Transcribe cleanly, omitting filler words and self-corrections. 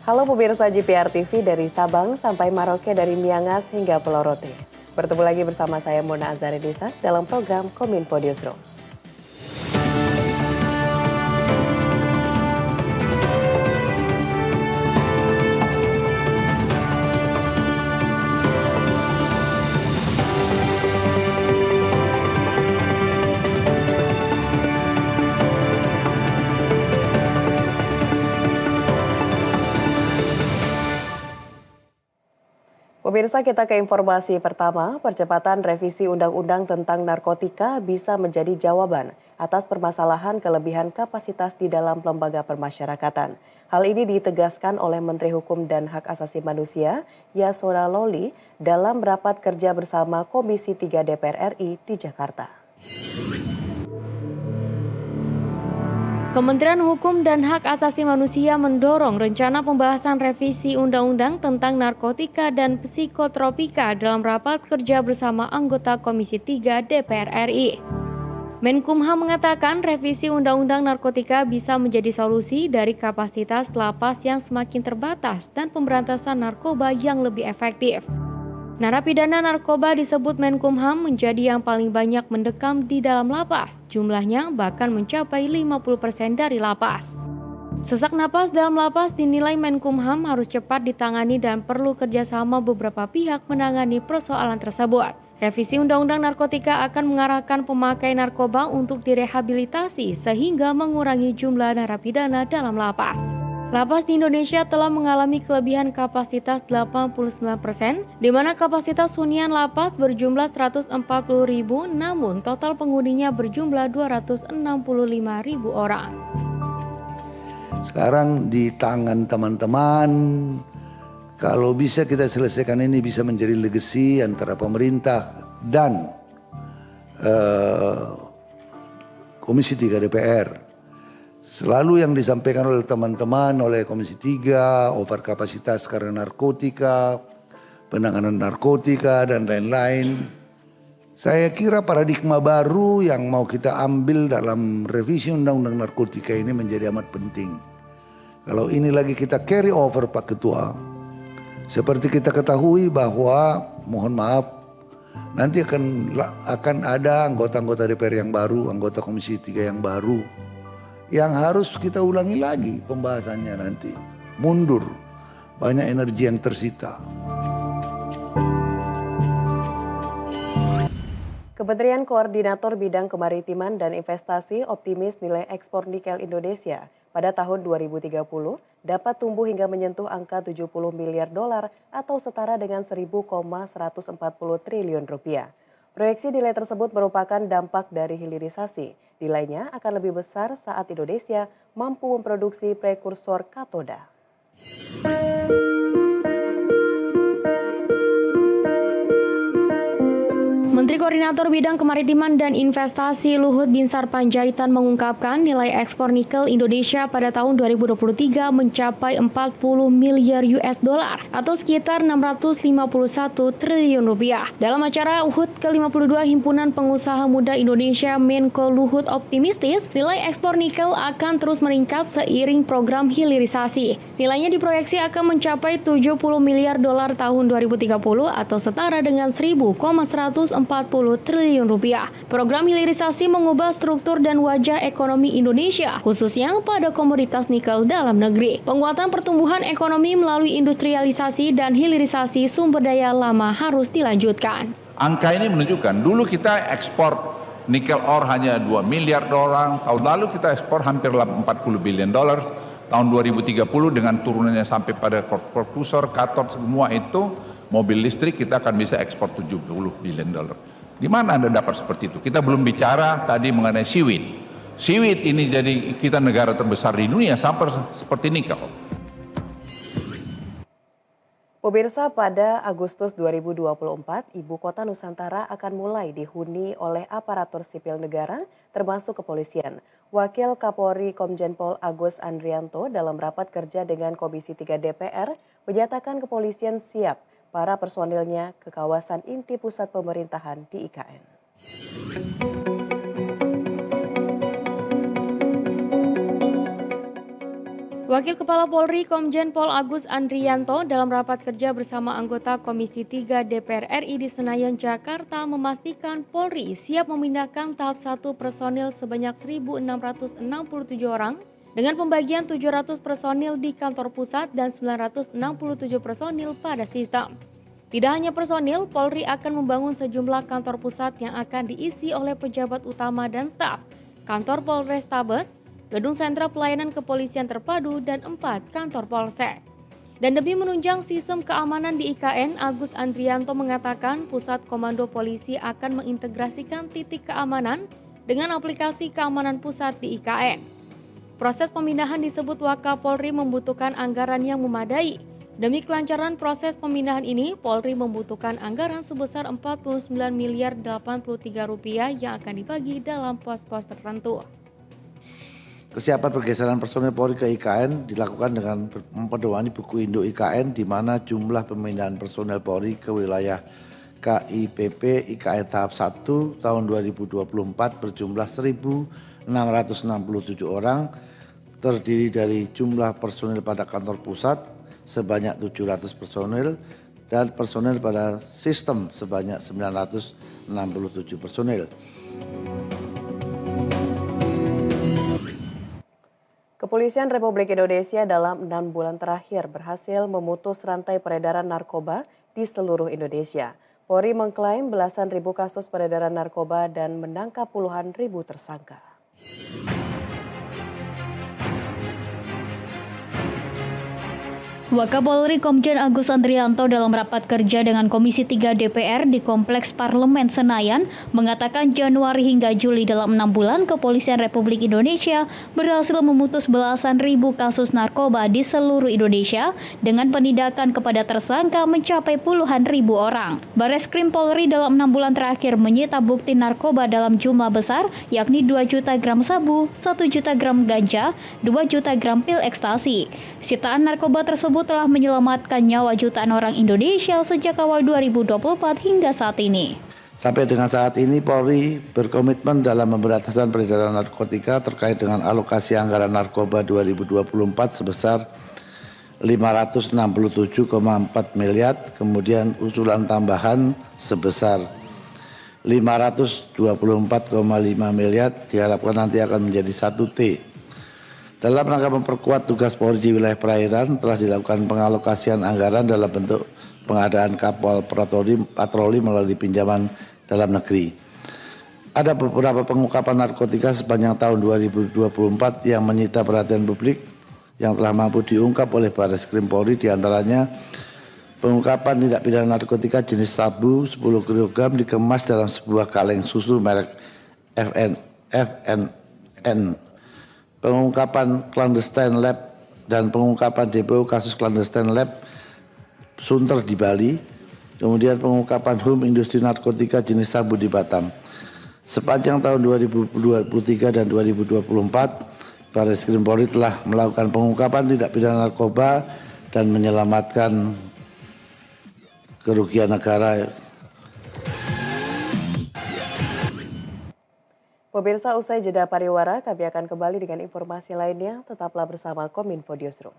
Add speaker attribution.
Speaker 1: Halo pemirsa GPR TV dari Sabang sampai Maroke, dari Miangas hingga Pulau Rote. Bertemu lagi bersama saya Mona Azaridisa dalam program Kominfo Newsroom. Pemirsa, kita ke informasi pertama. Percepatan revisi Undang-Undang tentang narkotika bisa menjadi jawaban atas permasalahan kelebihan kapasitas di dalam lembaga permasyarakatan. Hal ini ditegaskan oleh Menteri Hukum dan Hak Asasi Manusia, Yasona Lawli, dalam rapat kerja bersama Komisi 3 DPR RI di Jakarta.
Speaker 2: Kementerian Hukum dan Hak Asasi Manusia mendorong rencana pembahasan revisi Undang-Undang tentang narkotika dan psikotropika dalam rapat kerja bersama anggota Komisi 3 DPR RI. Menkumham mengatakan revisi Undang-Undang narkotika bisa menjadi solusi dari kapasitas lapas yang semakin terbatas dan pemberantasan narkoba yang lebih efektif. Narapidana narkoba disebut Menkumham menjadi yang paling banyak mendekam di dalam lapas. Jumlahnya bahkan mencapai 50% dari lapas. Sesak napas dalam lapas dinilai Menkumham harus cepat ditangani dan perlu kerjasama beberapa pihak menangani persoalan tersebut. Revisi Undang-Undang Narkotika akan mengarahkan pemakai narkoba untuk direhabilitasi sehingga mengurangi jumlah narapidana dalam lapas. Lapas di Indonesia telah mengalami kelebihan kapasitas 89%, di mana kapasitas hunian lapas berjumlah 140.000, namun total penghuninya berjumlah 265.000 orang.
Speaker 3: Sekarang di tangan teman-teman, kalau bisa kita selesaikan ini bisa menjadi legacy antara pemerintah dan Komisi 3 DPR. Selalu yang disampaikan oleh teman-teman, oleh Komisi 3, overkapasitas karena narkotika, penanganan narkotika dan lain-lain. Saya kira paradigma baru yang mau kita ambil dalam revisi Undang-Undang Narkotika ini menjadi amat penting. Kalau ini lagi kita carry over Pak Ketua, seperti kita ketahui bahwa, mohon maaf, nanti akan ada anggota-anggota DPR yang baru, anggota Komisi 3 yang baru, yang harus kita ulangi lagi pembahasannya nanti. Mundur, banyak energi yang tersita.
Speaker 1: Kementerian Koordinator Bidang Kemaritiman dan Investasi optimis nilai ekspor nikel Indonesia pada tahun 2030 dapat tumbuh hingga menyentuh angka 70 miliar dolar atau setara dengan 1.140 triliun rupiah. Proyeksi nilai tersebut merupakan dampak dari hilirisasi. Nilainya akan lebih besar saat Indonesia mampu memproduksi prekursor katoda.
Speaker 2: Menteri Koordinator Bidang Kemaritiman dan Investasi Luhut Binsar Panjaitan mengungkapkan nilai ekspor nikel Indonesia pada tahun 2023 mencapai 40 miliar US dollar atau sekitar 651 triliun rupiah. Dalam acara HUT ke-52 Himpunan Pengusaha Muda Indonesia, Menko Luhut optimistis nilai ekspor nikel akan terus meningkat seiring program hilirisasi. Nilainya diproyeksi akan mencapai 70 miliar dolar tahun 2030 atau setara dengan 1.140 triliun rupiah. Program hilirisasi mengubah struktur dan wajah ekonomi Indonesia, khususnya pada komoditas nikel dalam negeri. Penguatan pertumbuhan ekonomi melalui industrialisasi dan hilirisasi sumber daya lama harus dilanjutkan.
Speaker 4: Angka ini menunjukkan dulu kita ekspor nikel ore hanya 2 miliar dolar, tahun lalu kita ekspor hampir 40 billion dollars, tahun 2030 dengan turunannya sampai pada prekursor, katot, semua itu mobil listrik kita akan bisa ekspor 70 billion dolar. Di mana Anda dapat seperti itu? Kita belum bicara tadi mengenai siwit. Siwit ini jadi kita negara terbesar di dunia sampai seperti nikel.
Speaker 1: Pemirsa, pada Agustus 2024, Ibu Kota Nusantara akan mulai dihuni oleh aparatur sipil negara, termasuk kepolisian. Wakil Kapolri Komjen Pol Agus Andrianto dalam rapat kerja dengan Komisi 3 DPR menyatakan kepolisian siap para personilnya ke kawasan inti pusat pemerintahan di IKN.
Speaker 2: Wakil Kepala Polri Komjen Pol Agus Andrianto dalam rapat kerja bersama anggota Komisi 3 DPR RI di Senayan, Jakarta memastikan Polri siap memindahkan tahap 1 personil sebanyak 1.667 orang dengan pembagian 700 personil di kantor pusat dan 967 personil pada sistem. Tidak hanya personil, Polri akan membangun sejumlah kantor pusat yang akan diisi oleh pejabat utama dan staf, kantor Polrestabes, gedung sentra pelayanan kepolisian terpadu, dan 4 kantor polsek. Dan demi menunjang sistem keamanan di IKN, Agus Andrianto mengatakan pusat komando polisi akan mengintegrasikan titik keamanan dengan aplikasi keamanan pusat di IKN. Proses pemindahan disebut Wakapolri membutuhkan anggaran yang memadai. Demi kelancaran proses pemindahan ini, Polri membutuhkan anggaran sebesar Rp49,83 miliar yang akan dibagi dalam pos-pos tertentu.
Speaker 3: Kesiapan pergeseran personil Polri ke IKN dilakukan dengan mempedomani buku induk IKN di mana jumlah pemindahan personil Polri ke wilayah KIPP IKN tahap 1 tahun 2024 berjumlah 1.667 orang, terdiri dari jumlah personil pada kantor pusat sebanyak 700 personil dan personil pada sistem sebanyak 967 personil.
Speaker 1: Kepolisian Republik Indonesia dalam 6 bulan terakhir berhasil memutus rantai peredaran narkoba di seluruh Indonesia. Polri mengklaim belasan ribu kasus peredaran narkoba dan menangkap puluhan ribu tersangka.
Speaker 5: Wakapolri Komjen Agus Andrianto dalam rapat kerja dengan Komisi 3 DPR di Kompleks Parlemen Senayan mengatakan Januari hingga Juli dalam 6 bulan Kepolisian Republik Indonesia berhasil memutus belasan ribu kasus narkoba di seluruh Indonesia dengan penindakan kepada tersangka mencapai puluhan ribu orang. Bareskrim Polri dalam 6 bulan terakhir menyita bukti narkoba dalam jumlah besar yakni 2 juta gram sabu, 1 juta gram ganja, 2 juta gram pil ekstasi. Sitaan narkoba tersebut telah menyelamatkan nyawa jutaan orang Indonesia sejak awal 2024 hingga saat ini.
Speaker 3: Sampai dengan saat ini Polri berkomitmen dalam pemberantasan peredaran narkotika terkait dengan alokasi anggaran narkoba 2024 sebesar 567,4 miliar, kemudian usulan tambahan sebesar 524,5 miliar diharapkan nanti akan menjadi 1T. Dalam rangka memperkuat tugas Polri di wilayah perairan, telah dilakukan pengalokasian anggaran dalam bentuk pengadaan kapal patroli melalui pinjaman dalam negeri. Ada beberapa pengungkapan narkotika sepanjang tahun 2024 yang menyita perhatian publik yang telah mampu diungkap oleh Bareskrim Polri, diantaranya pengungkapan tindak pidana narkotika jenis sabu 10 kg dikemas dalam sebuah kaleng susu merek FNN. Pengungkapan clandestine lab dan pengungkapan DPO kasus clandestine lab Sunter di Bali, kemudian pengungkapan industri narkotika jenis sabu di Batam. Sepanjang tahun 2023 dan 2024, Bareskrim Polri telah melakukan pengungkapan tindak pidana narkoba dan menyelamatkan kerugian negara.
Speaker 1: Pemirsa, usai jeda pariwara, kami akan kembali dengan informasi lainnya. Tetaplah bersama Kominfo Newsroom.